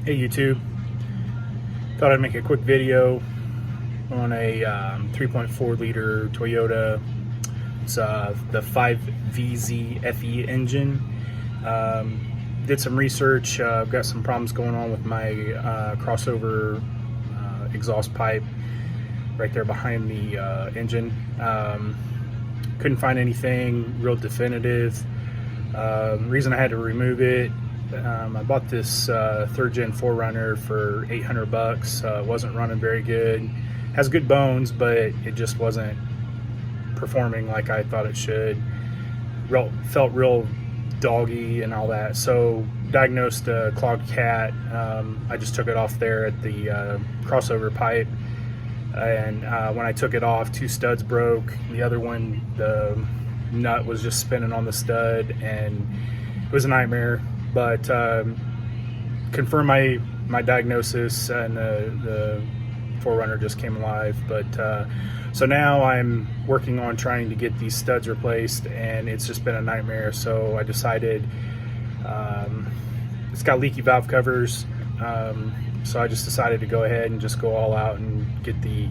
Hey YouTube, thought I'd make a quick video on a 3.4 liter Toyota. It's the 5VZ-FE engine. Did some research. I've got some problems going on with my crossover exhaust pipe right there behind the engine. Couldn't find anything real definitive. Reason I had to remove it, I bought this 3rd gen 4Runner for 800 bucks. Wasn't running very good. Has good bones, but it just wasn't performing like I thought it should. Felt real doggy and all that. So diagnosed a clogged cat. I just took it off there at the crossover pipe. And when I took it off, 2 studs broke. The other one, the nut was just spinning on the stud, and it was a nightmare. But confirmed my diagnosis, and the 4Runner just came alive. But so now I'm working on trying to get these studs replaced, and it's just been a nightmare. So I decided it's got leaky valve covers, so I just decided to go ahead and just go all out and get the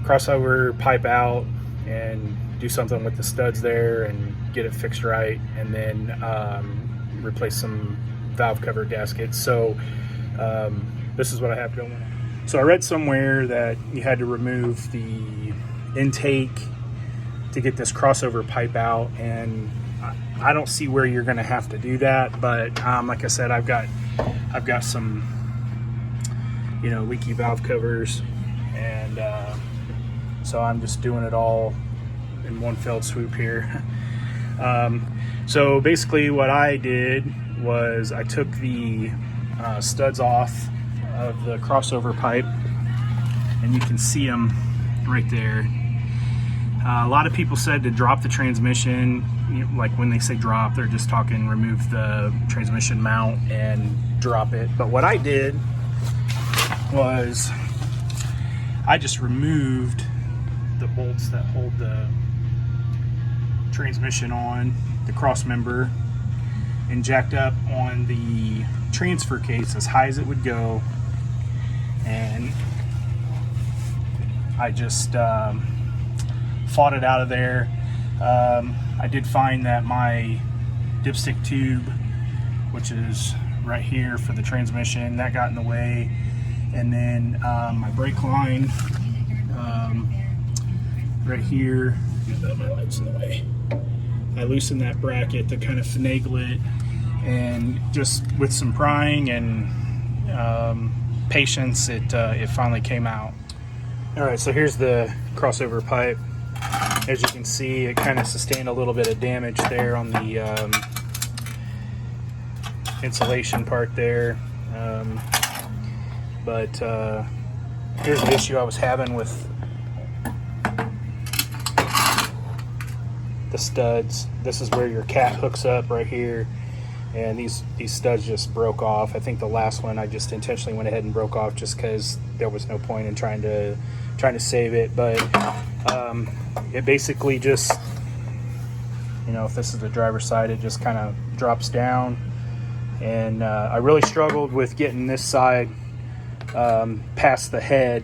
crossover pipe out and do something with the studs there and get it fixed right, and then replace some valve cover gaskets. So this is what I have going on. So I read somewhere that you had to remove the intake to get this crossover pipe out, and I don't see where you're going to have to do that. But like I said, I've got some leaky valve covers, and so I'm just doing it all in one fell swoop here. So basically what I did was I took the studs off of the crossover pipe, and you can see them right there. A lot of people said to drop the transmission. Like when they say drop, they're just talking remove the transmission mount and drop it. But what I did was I just removed the bolts that hold the transmission on, the cross member, and jacked up on the transfer case as high as it would go, and I just fought it out of there. I did find that my dipstick tube, which is right here for the transmission, that got in the way, and then my brake line right here, that's in the way. I loosened that bracket to kind of finagle it, and just with some prying and patience, it finally came out. All right, so here's the crossover pipe. As you can see, it kind of sustained a little bit of damage there on the insulation part there. But here's the issue I was having with the studs. This is where your cat hooks up right here, and these studs just broke off. I think the last one I just intentionally went ahead and broke off just because there was no point in trying to save it. But it basically just, if this is the driver's side, it just kind of drops down, and I really struggled with getting this side past the head,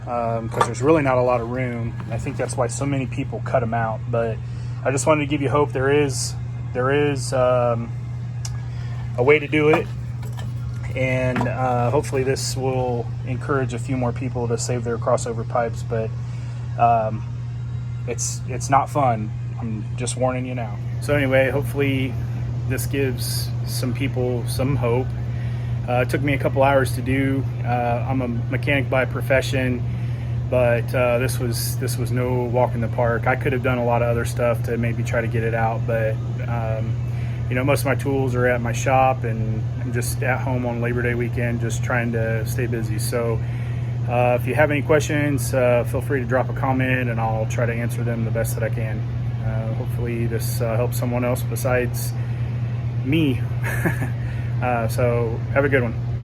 because there's really not a lot of room. I think that's why so many people cut them out. But I just wanted to give you hope. There is a way to do it, and hopefully this will encourage a few more people to save their crossover pipes. But it's not fun. I'm just warning you now. So anyway, hopefully this gives some people some hope. It took me a couple hours to do. I'm a mechanic by profession, but this was no walk in the park. I could have done a lot of other stuff to maybe try to get it out, but most of my tools are at my shop, and I'm just at home on Labor Day weekend, just trying to stay busy. So if you have any questions, feel free to drop a comment, and I'll try to answer them the best that I can. Hopefully this helps someone else besides me. So have a good one.